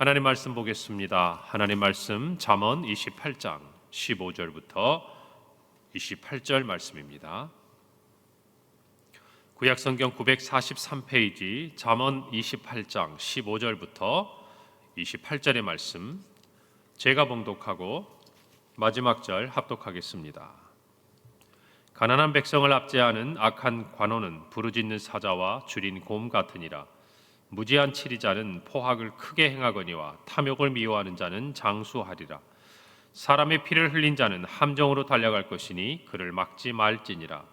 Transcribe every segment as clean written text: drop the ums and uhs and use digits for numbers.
하나님 말씀 보겠습니다. 하나님 말씀 잠언 28장 15절부터 28절 말씀입니다. 구약성경 943페이지 잠언 28장 15절부터 28절의 말씀, 제가 봉독하고 마지막 절 합독하겠습니다. 가난한 백성을 압제하는 악한 관원은 부르짖는 사자와 줄인 곰 같으니라. 무지한 치리자는 포학을 크게 행하거니와 탐욕을 미워하는 자는 장수하리라. 사람의 피를 흘린 자는 함정으로 달려갈 것이니 그를 막지 말지니라.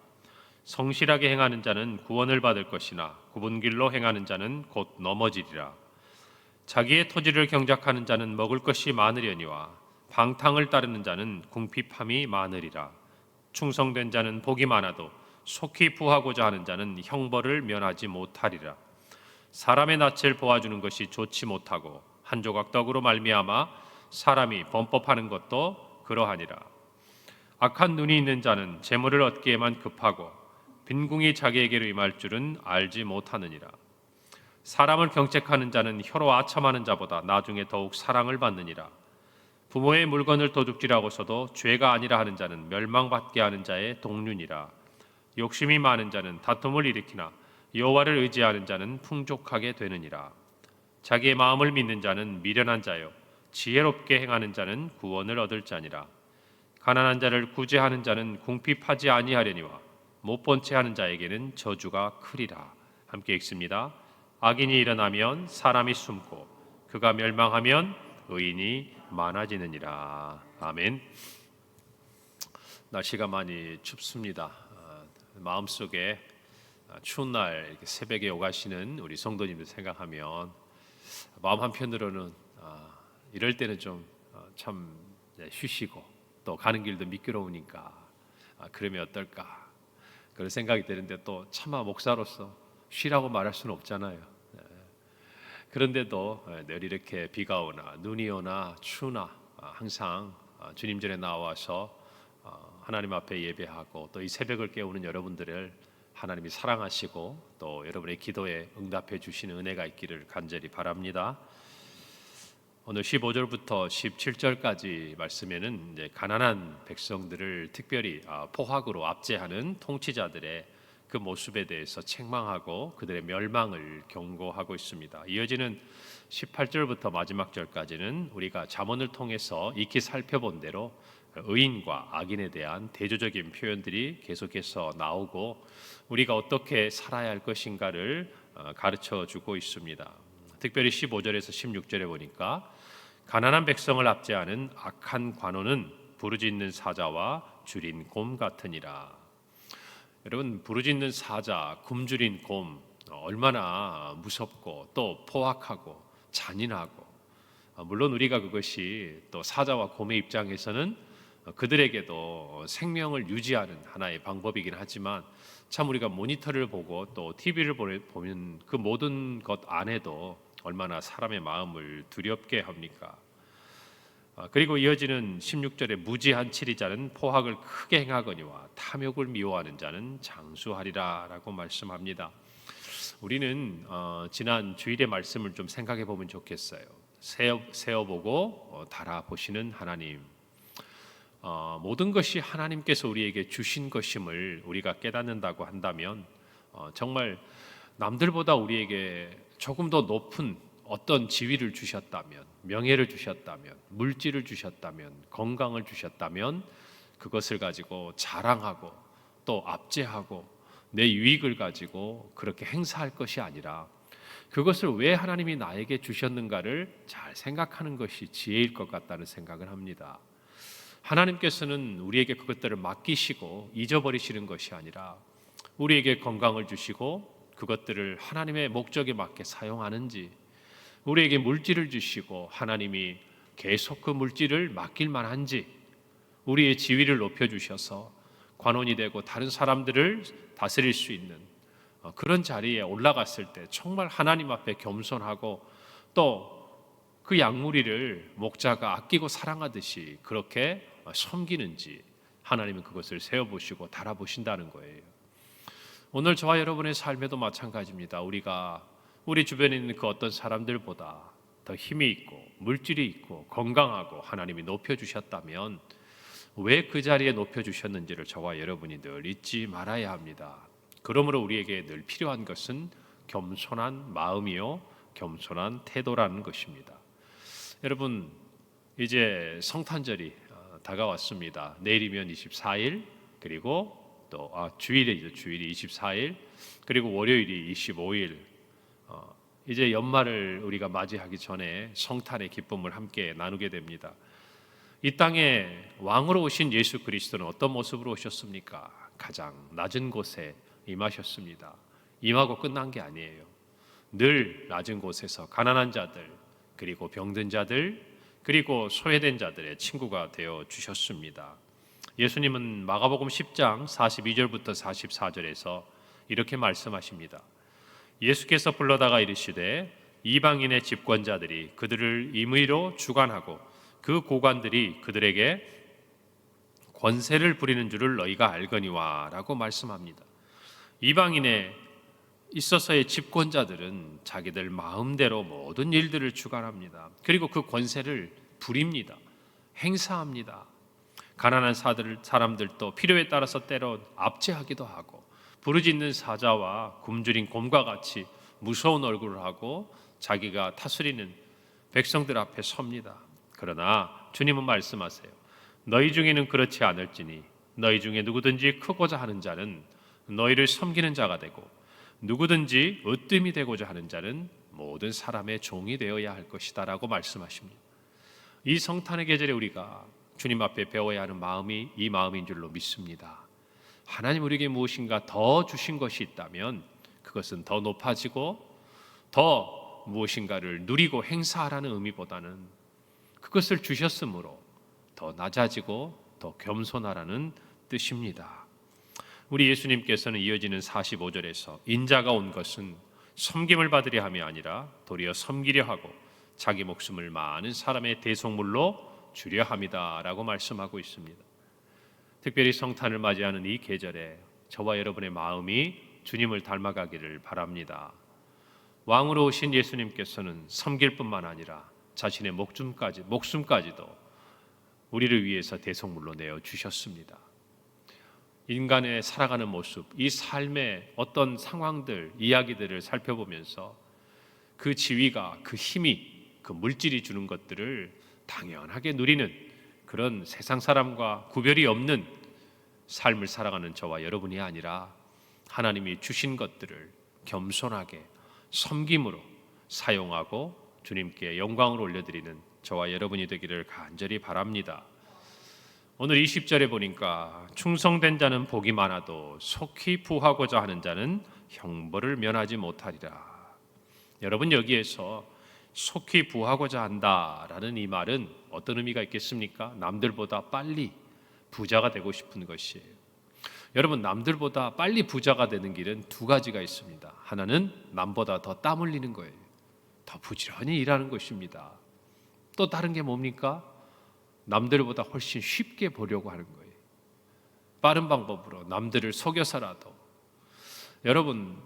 성실하게 행하는 자는 구원을 받을 것이나 굽은 길로 행하는 자는 곧 넘어지리라. 자기의 토지를 경작하는 자는 먹을 것이 많으려니와 방탕을 따르는 자는 궁핍함이 많으리라. 충성된 자는 복이 많아도 속히 부하고자 하는 자는 형벌을 면하지 못하리라. 사람의 낯을 보아주는 것이 좋지 못하고 한 조각 떡으로 말미암아 사람이 범법하는 것도 그러하니라. 악한 눈이 있는 자는 재물을 얻기에만 급하고 빈궁이 자기에게로 임할 줄은 알지 못하느니라. 사람을 경책하는 자는 혀로 아첨하는 자보다 나중에 더욱 사랑을 받느니라. 부모의 물건을 도둑질하고서도 죄가 아니라 하는 자는 멸망받게 하는 자의 동륜이라. 욕심이 많은 자는 다툼을 일으키나 여호와를 의지하는 자는 풍족하게 되느니라. 자기의 마음을 믿는 자는 미련한 자요 지혜롭게 행하는 자는 구원을 얻을 자니라. 가난한 자를 구제하는 자는 궁핍하지 아니하려니와 못본 채 하는 자에게는 저주가 크리라. 함께 읽습니다. 악인이 일어나면 사람이 숨고 그가 멸망하면 의인이 많아지느니라. 아멘. 날씨가 많이 춥습니다. 마음속에 추운 날 이렇게 새벽에 오가시는 우리 성도님들 생각하면 마음 한편으로는 이럴 때는 좀 참 쉬시고 또 가는 길도 미끄러우니까 그러면 어떨까 그런 생각이 드는데, 또 차마 목사로서 쉬라고 말할 수는 없잖아요. 그런데도 늘 이렇게 비가 오나 눈이 오나 추우나 항상 주님 전에 나와서 하나님 앞에 예배하고 또 이 새벽을 깨우는 여러분들을 하나님이 사랑하시고 또 여러분의 기도에 응답해 주시는 은혜가 있기를 간절히 바랍니다. 오늘 15절부터 17절까지 말씀에는 이제 가난한 백성들을 특별히 포학으로 압제하는 통치자들의 그 모습에 대해서 책망하고 그들의 멸망을 경고하고 있습니다. 이어지는 18절부터 마지막 절까지는 우리가 잠언을 통해서 익히 살펴본 대로 의인과 악인에 대한 대조적인 표현들이 계속해서 나오고 우리가 어떻게 살아야 할 것인가를 가르쳐 주고 있습니다. 특별히 15절에서 16절에 보니까 가난한 백성을 압제하는 악한 관원은 부르짖는 사자와 줄인 곰 같으니라. 여러분, 부르짖는 사자, 굶주린 곰 얼마나 무섭고 또 포악하고 잔인하고, 물론 우리가 그것이 또 사자와 곰의 입장에서는 그들에게도 생명을 유지하는 하나의 방법이긴 하지만 참 우리가 모니터를 보고 또 TV를 보면 그 모든 것 안에도 얼마나 사람의 마음을 두렵게 합니까? 그리고 이어지는 16절에 무지한 치리자는 포학을 크게 행하거니와 탐욕을 미워하는 자는 장수하리라 라고 말씀합니다. 우리는 지난 주일의 말씀을 좀 생각해 보면 좋겠어요. 세어보고 달아보시는 하나님, 모든 것이 하나님께서 우리에게 주신 것임을 우리가 깨닫는다고 한다면 정말 남들보다 우리에게 조금 더 높은 어떤 지위를 주셨다면, 명예를 주셨다면, 물질을 주셨다면, 건강을 주셨다면 그것을 가지고 자랑하고 또 압제하고 내 유익을 가지고 그렇게 행사할 것이 아니라 그것을 왜 하나님이 나에게 주셨는가를 잘 생각하는 것이 지혜일 것 같다는 생각을 합니다. 하나님께서는 우리에게 그것들을 맡기시고 잊어버리시는 것이 아니라 우리에게 건강을 주시고 그것들을 하나님의 목적에 맞게 사용하는지, 우리에게 물질을 주시고 하나님이 계속 그 물질을 맡길 만한지, 우리의 지위를 높여주셔서 관원이 되고 다른 사람들을 다스릴 수 있는 그런 자리에 올라갔을 때 정말 하나님 앞에 겸손하고 또 그 양무리를 목자가 아끼고 사랑하듯이 그렇게 섬기는지 하나님은 그것을 세어보시고 달아보신다는 거예요. 오늘 저와 여러분의 삶에도 마찬가지입니다. 우리가 우리 주변에 있는 그 어떤 사람들보다 더 힘이 있고 물질이 있고 건강하고 하나님이 높여주셨다면 왜 그 자리에 높여주셨는지를 저와 여러분이 늘 잊지 말아야 합니다. 그러므로 우리에게 늘 필요한 것은 겸손한 마음이요 겸손한 태도라는 것입니다. 여러분, 이제 성탄절이 다가왔습니다. 내일이면 24일, 그리고 또 주일이죠. 주일이 24일, 그리고 월요일이 25일. 이제 연말을 우리가 맞이하기 전에 성탄의 기쁨을 함께 나누게 됩니다. 이 땅에 왕으로 오신 예수 그리스도는 어떤 모습으로 오셨습니까? 가장 낮은 곳에 임하셨습니다. 임하고 끝난 게 아니에요. 늘 낮은 곳에서 가난한 자들, 그리고 병든 자들, 그리고 소외된 자들의 친구가 되어 주셨습니다. 예수님은 마가복음 10장 42절부터 44절에서 이렇게 말씀하십니다. 예수께서 불러다가 이르시되 이방인의 집권자들이 그들을 임의로 주관하고 그 고관들이 그들에게 권세를 부리는 줄을 너희가 알거니와 라고 말씀합니다. 이방인에 있어서의 집권자들은 자기들 마음대로 모든 일들을 주관합니다. 그리고 그 권세를 부립니다. 행사합니다. 가난한 사람들도 필요에 따라서 때론 압제하기도 하고 부르짖는 사자와 굶주린 곰과 같이 무서운 얼굴을 하고 자기가 다스리는 백성들 앞에 섭니다. 그러나 주님은 말씀하세요. 너희 중에는 그렇지 않을지니 너희 중에 누구든지 크고자 하는 자는 너희를 섬기는 자가 되고 누구든지 으뜸이 되고자 하는 자는 모든 사람의 종이 되어야 할 것이다 라고 말씀하십니다. 이 성탄의 계절에 우리가 주님 앞에 배워야 하는 마음이 이 마음인 줄로 믿습니다. 하나님 우리에게 무엇인가 더 주신 것이 있다면 그것은 더 높아지고 더 무엇인가를 누리고 행사하라는 의미보다는 그것을 주셨으므로 더 낮아지고 더 겸손하라는 뜻입니다. 우리 예수님께서는 이어지는 45절에서 인자가 온 것은 섬김을 받으려 함이 아니라 도리어 섬기려 하고 자기 목숨을 많은 사람의 대속물로 주려 함이다 라고 말씀하고 있습니다. 특별히 성탄을 맞이하는 이 계절에 저와 여러분의 마음이 주님을 닮아가기를 바랍니다. 왕으로 오신 예수님께서는 섬길 뿐만 아니라 자신의 목숨까지도 우리를 위해서 대속물로 내어주셨습니다. 인간의 살아가는 모습, 이 삶의 어떤 상황들, 이야기들을 살펴보면서 그 지위가, 그 힘이, 그 물질이 주는 것들을 당연하게 누리는 그런 세상 사람과 구별이 없는 삶을 살아가는 저와 여러분이 아니라 하나님이 주신 것들을 겸손하게 섬김으로 사용하고 주님께 영광을 올려드리는 저와 여러분이 되기를 간절히 바랍니다. 오늘 20절에 보니까 충성된 자는 복이 많아도 속히 부하고자 하는 자는 형벌을 면하지 못하리라. 여러분, 여기에서 속히 부하고자 한다라는 이 말은 어떤 의미가 있겠습니까? 남들보다 빨리 부자가 되고 싶은 것이에요. 여러분, 남들보다 빨리 부자가 되는 길은 두 가지가 있습니다. 하나는 남보다 더 땀 흘리는 거예요. 더 부지런히 일하는 것입니다. 또 다른 게 뭡니까? 남들보다 훨씬 쉽게 보려고 하는 거예요. 빠른 방법으로 남들을 속여서라도. 여러분,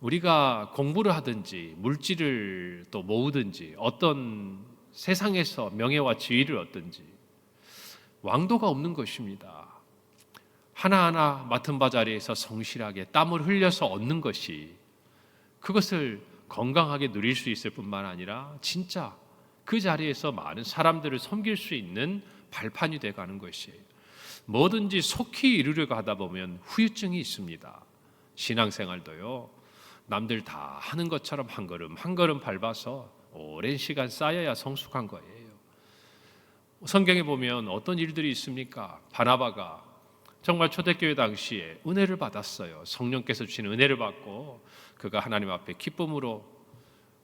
우리가 공부를 하든지 물질을 또 모으든지 어떤 세상에서 명예와 지위를 얻든지 왕도가 없는 것입니다. 하나하나 맡은 바 자리에서 성실하게 땀을 흘려서 얻는 것이 그것을 건강하게 누릴 수 있을 뿐만 아니라 진짜 그 자리에서 많은 사람들을 섬길 수 있는 발판이 돼가는 것이에요. 뭐든지 속히 이루려고 하다 보면 후유증이 있습니다. 신앙생활도요, 남들 다 하는 것처럼 한 걸음 한 걸음 밟아서 오랜 시간 쌓여야 성숙한 거예요. 성경에 보면 어떤 일들이 있습니까? 바나바가 정말 초대교회 당시에 은혜를 받았어요. 성령께서 주신 은혜를 받고 그가 하나님 앞에 기쁨으로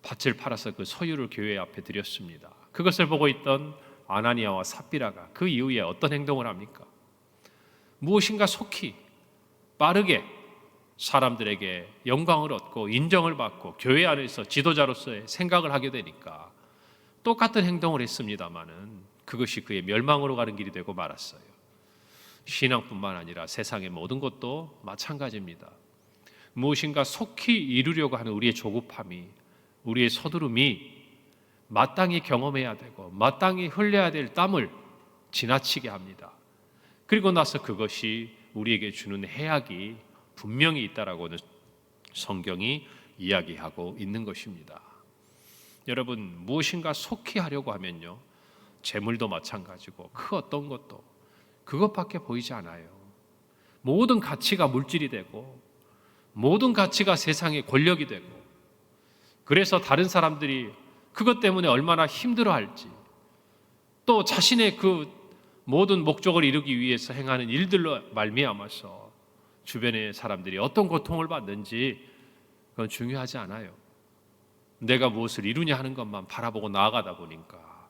밭을 팔아서 그 소유를 교회 앞에 드렸습니다. 그것을 보고 있던 아나니아와 삽비라가 그 이후에 어떤 행동을 합니까? 무엇인가 속히 빠르게 사람들에게 영광을 얻고 인정을 받고 교회 안에서 지도자로서의 생각을 하게 되니까 똑같은 행동을 했습니다마는 그것이 그의 멸망으로 가는 길이 되고 말았어요. 신앙뿐만 아니라 세상의 모든 것도 마찬가지입니다. 무엇인가 속히 이루려고 하는 우리의 조급함이, 우리의 서두름이 마땅히 경험해야 되고 마땅히 흘려야 될 땀을 지나치게 합니다. 그리고 나서 그것이 우리에게 주는 해악이 분명히 있다라고는 성경이 이야기하고 있는 것입니다. 여러분, 무엇인가 속히 하려고 하면요, 재물도 마찬가지고 그 어떤 것도 그것밖에 보이지 않아요. 모든 가치가 물질이 되고 모든 가치가 세상의 권력이 되고, 그래서 다른 사람들이 그것 때문에 얼마나 힘들어할지, 또 자신의 그 모든 목적을 이루기 위해서 행하는 일들로 말미암아서 주변의 사람들이 어떤 고통을 받는지 그건 중요하지 않아요. 내가 무엇을 이루냐 하는 것만 바라보고 나아가다 보니까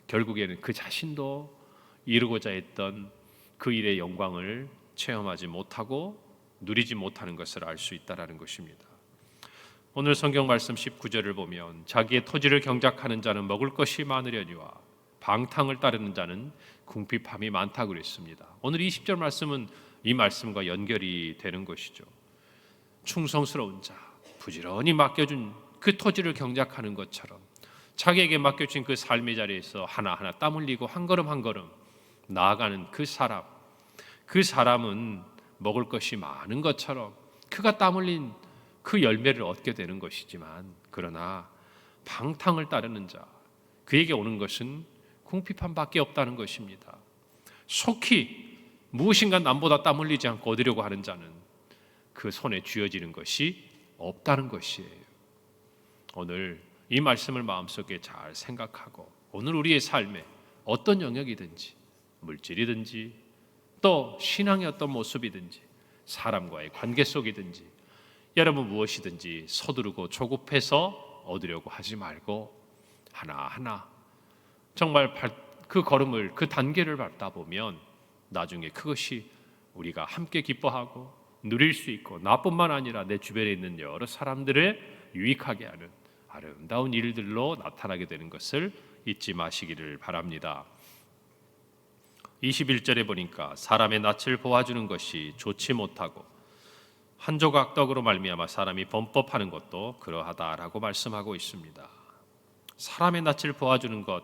결국에는 그 자신도 이루고자 했던 그 일의 영광을 체험하지 못하고 누리지 못하는 것을 알 수 있다는 것입니다. 오늘 성경 말씀 19절을 보면 자기의 토지를 경작하는 자는 먹을 것이 많으려니와 방탕을 따르는 자는 궁핍함이 많다고 그랬습니다. 오늘 20절 말씀은 이 말씀과 연결이 되는 것이죠. 충성스러운 자, 부지런히 맡겨준 그 토지를 경작하는 것처럼 자기에게 맡겨진 그 삶의 자리에서 하나하나 땀 흘리고 한 걸음 한 걸음 나아가는 그 사람은 먹을 것이 많은 것처럼 그가 땀 흘린 그 열매를 얻게 되는 것이지만, 그러나 방탕을 따르는 자, 그에게 오는 것은 궁핍함밖에 없다는 것입니다. 속히 무엇인가 남보다 땀 흘리지 않고 얻으려고 하는 자는 그 손에 쥐어지는 것이 없다는 것이에요. 오늘 이 말씀을 마음속에 잘 생각하고 오늘 우리의 삶에 어떤 영역이든지, 물질이든지 또 신앙의 어떤 모습이든지 사람과의 관계 속이든지, 여러분 무엇이든지 서두르고 조급해서 얻으려고 하지 말고 하나하나 정말 그 걸음을, 그 단계를 밟다 보면 나중에 그것이 우리가 함께 기뻐하고 누릴 수 있고, 나뿐만 아니라 내 주변에 있는 여러 사람들을 유익하게 하는 아름다운 일들로 나타나게 되는 것을 잊지 마시기를 바랍니다. 21절에 보니까 사람의 낯을 보아주는 것이 좋지 못하고 한 조각 떡으로 말미암아 사람이 범법하는 것도 그러하다라고 말씀하고 있습니다. 사람의 낯을 보아주는 것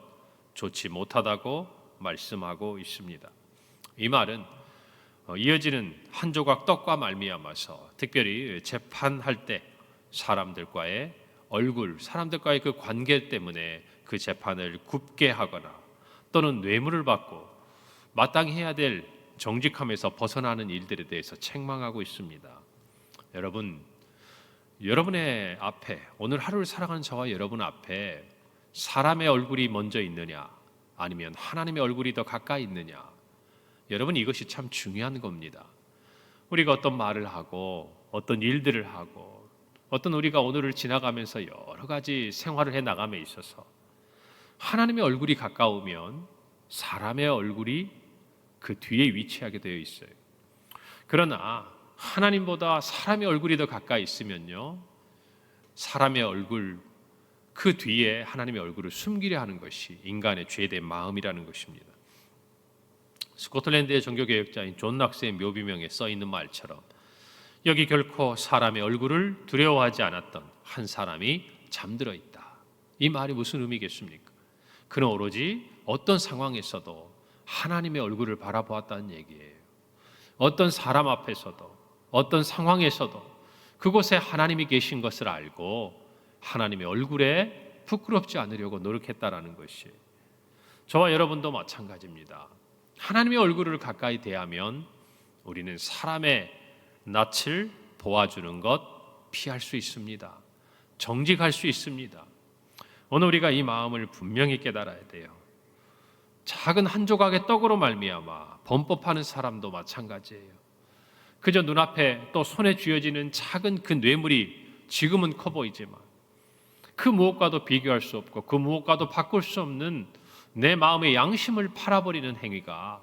좋지 못하다고 말씀하고 있습니다. 이 말은 이어지는 한 조각 떡과 말미암아서 특별히 재판할 때 사람들과의 그 관계 때문에 그 재판을 굽게 하거나 또는 뇌물을 받고 마땅히 해야 될 정직함에서 벗어나는 일들에 대해서 책망하고 있습니다. 여러분의 앞에, 오늘 하루를 살아가는 저와 여러분 앞에 사람의 얼굴이 먼저 있느냐 아니면 하나님의 얼굴이 더 가까이 있느냐, 여러분 이것이 참 중요한 겁니다. 우리가 어떤 말을 하고 어떤 일들을 하고 어떤 우리가 오늘을 지나가면서 여러 가지 생활을 해 나감에 있어서 하나님의 얼굴이 가까우면 사람의 얼굴이 그 뒤에 위치하게 되어 있어요. 그러나 하나님보다 사람의 얼굴이 더 가까이 있으면요, 사람의 얼굴 그 뒤에 하나님의 얼굴을 숨기려 하는 것이 인간의 죄된 마음이라는 것입니다. 스코틀랜드의 종교개혁자인 존 낙스의 묘비명에 써 있는 말처럼 여기 결코 사람의 얼굴을 두려워하지 않았던 한 사람이 잠들어 있다. 이 말이 무슨 의미겠습니까? 그는 오로지 어떤 상황에서도 하나님의 얼굴을 바라보았다는 얘기예요. 어떤 사람 앞에서도 어떤 상황에서도 그곳에 하나님이 계신 것을 알고 하나님의 얼굴에 부끄럽지 않으려고 노력했다라는 것이에요. 저와 여러분도 마찬가지입니다. 하나님의 얼굴을 가까이 대하면 우리는 사람의 낯을 보아주는 것 피할 수 있습니다. 정직할 수 있습니다. 오늘 우리가 이 마음을 분명히 깨달아야 돼요. 작은 한 조각의 떡으로 말미암아 범법하는 사람도 마찬가지예요. 그저 눈앞에 또 손에 쥐어지는 작은 그 뇌물이 지금은 커 보이지만 그 무엇과도 비교할 수 없고 그 무엇과도 바꿀 수 없는 내 마음의 양심을 팔아버리는 행위가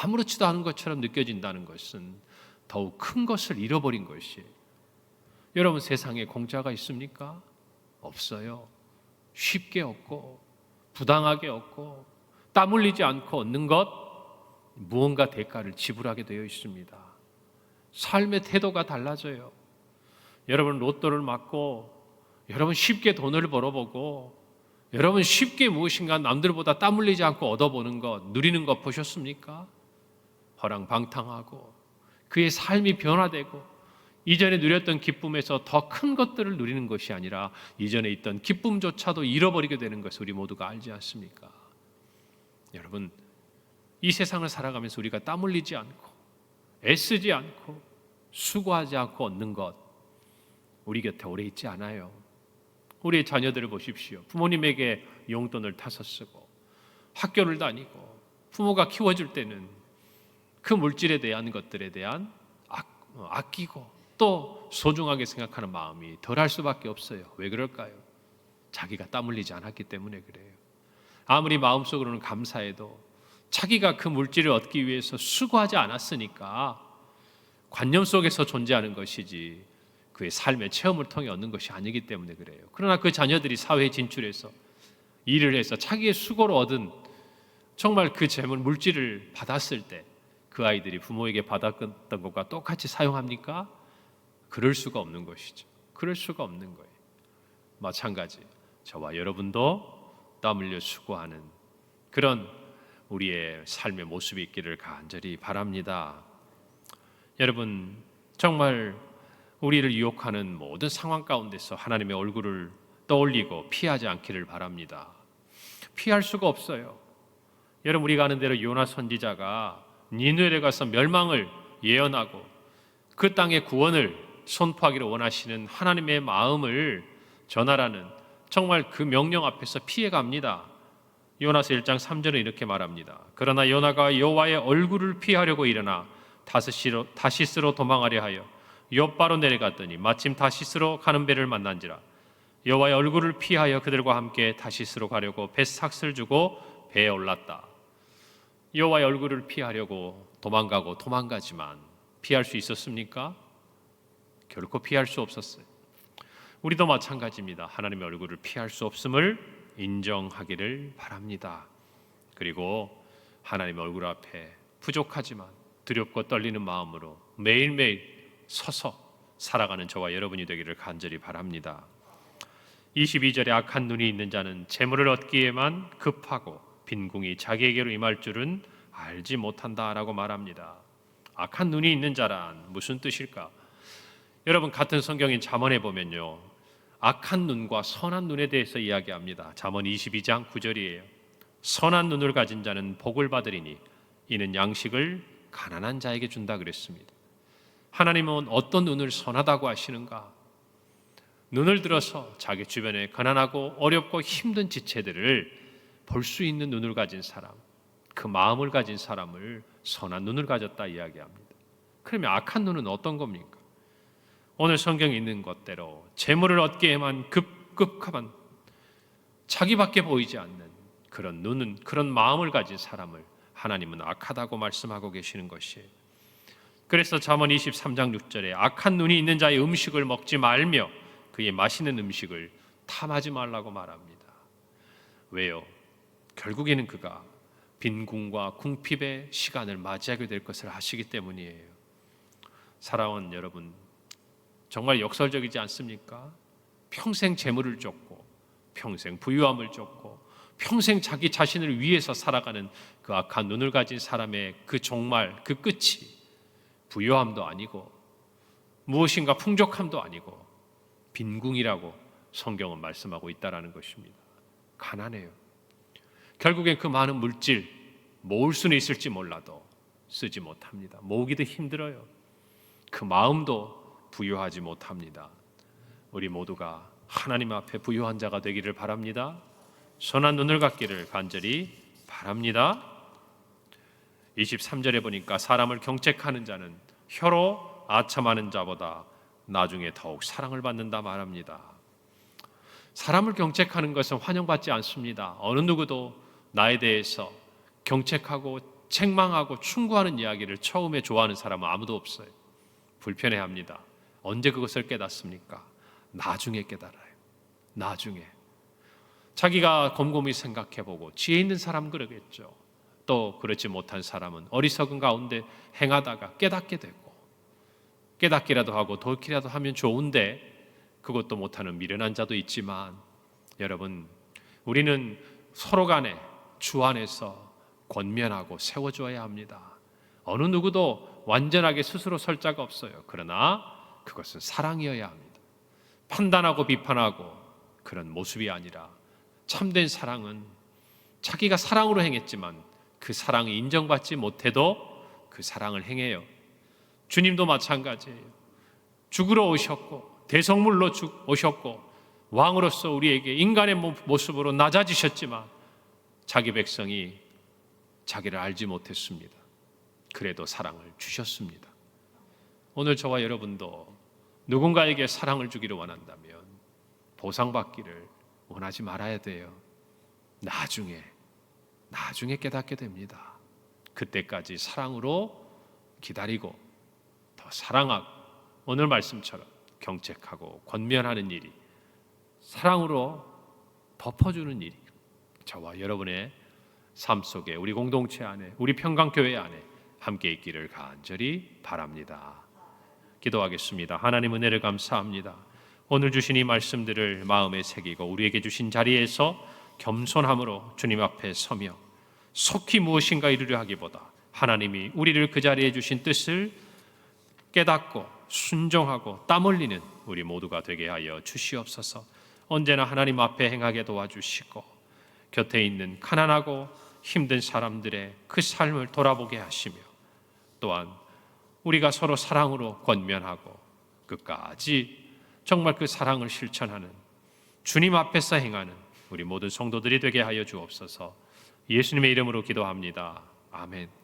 아무렇지도 않은 것처럼 느껴진다는 것은 더욱 큰 것을 잃어버린 것이에요. 여러분, 세상에 공짜가 있습니까? 없어요. 쉽게 얻고 부당하게 얻고 땀 흘리지 않고 얻는 것, 무언가 대가를 지불하게 되어 있습니다. 삶의 태도가 달라져요. 여러분 로또를 맞고 여러분 쉽게 돈을 벌어보고 여러분 쉽게 무엇인가 남들보다 땀 흘리지 않고 얻어보는 것, 누리는 것 보셨습니까? 허랑방탕하고 그의 삶이 변화되고 이전에 누렸던 기쁨에서 더 큰 것들을 누리는 것이 아니라 이전에 있던 기쁨조차도 잃어버리게 되는 것을 우리 모두가 알지 않습니까? 여러분, 이 세상을 살아가면서 우리가 땀 흘리지 않고 애쓰지 않고 수고하지 않고 얻는 것, 우리 곁에 오래 있지 않아요. 우리의 자녀들을 보십시오. 부모님에게 용돈을 타서 쓰고 학교를 다니고 부모가 키워줄 때는 그 물질에 대한 것들에 대한 아끼고 또 소중하게 생각하는 마음이 덜할 수밖에 없어요. 왜 그럴까요? 자기가 땀 흘리지 않았기 때문에 그래요. 아무리 마음속으로는 감사해도 자기가 그 물질을 얻기 위해서 수고하지 않았으니까 관념 속에서 존재하는 것이지 그의 삶의 체험을 통해 얻는 것이 아니기 때문에 그래요. 그러나 그 자녀들이 사회에 진출해서 일을 해서 자기의 수고로 얻은 정말 그 재물 물질을 받았을 때 그 아이들이 부모에게 받았던 것과 똑같이 사용합니까? 그럴 수가 없는 것이죠. 그럴 수가 없는 거예요. 마찬가지 저와 여러분도 땀 흘려 수고하는 그런 우리의 삶의 모습이 있기를 간절히 바랍니다. 여러분, 정말 우리를 유혹하는 모든 상황 가운데서 하나님의 얼굴을 떠올리고 피하지 않기를 바랍니다. 피할 수가 없어요. 여러분, 우리가 아는 대로 요나 선지자가 니느웨에 가서 멸망을 예언하고 그 땅의 구원을 선포하기를 원하시는 하나님의 마음을 전하라는 정말 그 명령 앞에서 피해갑니다. 요나서 1장 3절에 이렇게 말합니다. 그러나 요나가 여호와의 얼굴을 피하려고 일어나 다시스로 도망하려 하여 욥바로 내려갔더니 마침 다시스로 가는 배를 만난지라. 여호와의 얼굴을 피하여 그들과 함께 다시스로 가려고 배삭을 주고 배에 올랐다. 여호와의 얼굴을 피하려고 도망가지만 피할 수 있었습니까? 결코 피할 수 없었어요. 우리도 마찬가지입니다. 하나님의 얼굴을 피할 수 없음을 인정하기를 바랍니다. 그리고 하나님의 얼굴 앞에 부족하지만 두렵고 떨리는 마음으로 매일매일 서서 살아가는 저와 여러분이 되기를 간절히 바랍니다. 22절에 악한 눈이 있는 자는 재물을 얻기에만 급하고 빈궁이 자기에게로 임할 줄은 알지 못한다라고 말합니다. 악한 눈이 있는 자란 무슨 뜻일까? 여러분, 같은 성경인 잠언에 보면요, 악한 눈과 선한 눈에 대해서 이야기합니다. 잠언 22장 9절이에요. 선한 눈을 가진 자는 복을 받으리니 이는 양식을 가난한 자에게 준다 그랬습니다. 하나님은 어떤 눈을 선하다고 하시는가? 눈을 들어서 자기 주변에 가난하고 어렵고 힘든 지체들을 볼 수 있는 눈을 가진 사람, 그 마음을 가진 사람을 선한 눈을 가졌다 이야기합니다. 그러면 악한 눈은 어떤 겁니까? 오늘 성경에 있는 것대로 재물을 얻기에만 급급한 자기밖에 보이지 않는 그런 눈은, 그런 마음을 가진 사람을 하나님은 악하다고 말씀하고 계시는 것이에요. 그래서 잠언 23장 6절에 악한 눈이 있는 자의 음식을 먹지 말며 그의 맛있는 음식을 탐하지 말라고 말합니다. 왜요? 결국에는 그가 빈궁과 궁핍의 시간을 맞이하게 될 것을 아시기 때문이에요. 사랑하는 여러분, 정말 역설적이지 않습니까? 평생 재물을 쫓고 평생 부유함을 쫓고 평생 자기 자신을 위해서 살아가는 그 악한 눈을 가진 사람의 그 종말, 그 끝이 부유함도 아니고 무엇인가 풍족함도 아니고 빈궁이라고 성경은 말씀하고 있다라는 것입니다. 가난해요. 결국엔 그 많은 물질 모을 수는 있을지 몰라도 쓰지 못합니다. 모으기도 힘들어요. 그 마음도 부유하지 못합니다. 우리 모두가 하나님 앞에 부유한 자가 되기를 바랍니다. 선한 눈을 갖기를 간절히 바랍니다. 23절에 보니까 사람을 경책하는 자는 혀로 아첨하는 자보다 나중에 더욱 사랑을 받는다 말합니다. 사람을 경책하는 것은 환영받지 않습니다. 어느 누구도 나에 대해서 경책하고 책망하고 충고하는 이야기를 처음에 좋아하는 사람은 아무도 없어요. 불편해합니다. 언제 그것을 깨닫습니까? 나중에 깨달아요. 나중에. 자기가 곰곰이 생각해보고 지혜 있는 사람은 그러겠죠. 또 그렇지 못한 사람은 어리석은 가운데 행하다가 깨닫게 되고, 깨닫기라도 하고 돌이키라도 하면 좋은데 그것도 못하는 미련한 자도 있지만, 여러분, 우리는 서로 간에 주 안에서 권면하고 세워줘야 합니다. 어느 누구도 완전하게 스스로 설 자가 없어요. 그러나 그것은 사랑이어야 합니다. 판단하고 비판하고 그런 모습이 아니라 참된 사랑은 자기가 사랑으로 행했지만 그 사랑이 인정받지 못해도 그 사랑을 행해요. 주님도 마찬가지예요. 죽으러 오셨고 대성물로 오셨고 왕으로서 우리에게 인간의 모습으로 낮아지셨지만 자기 백성이 자기를 알지 못했습니다. 그래도 사랑을 주셨습니다. 오늘 저와 여러분도 누군가에게 사랑을 주기를 원한다면 보상받기를 원하지 말아야 돼요. 나중에 깨닫게 됩니다. 그때까지 사랑으로 기다리고 더 사랑하고 오늘 말씀처럼 경책하고 권면하는 일이 사랑으로 덮어주는 일이 저와 여러분의 삶 속에 우리 공동체 안에 우리 평강교회 안에 함께 있기를 간절히 바랍니다. 기도하겠습니다. 하나님 은혜를 감사합니다. 오늘 주신 이 말씀들을 마음에 새기고 우리에게 주신 자리에서 겸손함으로 주님 앞에 서며 속히 무엇인가 이루려 하기보다 하나님이 우리를 그 자리에 주신 뜻을 깨닫고 순종하고 땀 흘리는 우리 모두가 되게 하여 주시옵소서. 언제나 하나님 앞에 행하게 도와주시고 곁에 있는 가난하고 힘든 사람들의 그 삶을 돌아보게 하시며 또한 우리가 서로 사랑으로 권면하고 끝까지 정말 그 사랑을 실천하는 주님 앞에서 행하는 우리 모든 성도들이 되게 하여 주옵소서. 예수님의 이름으로 기도합니다. 아멘.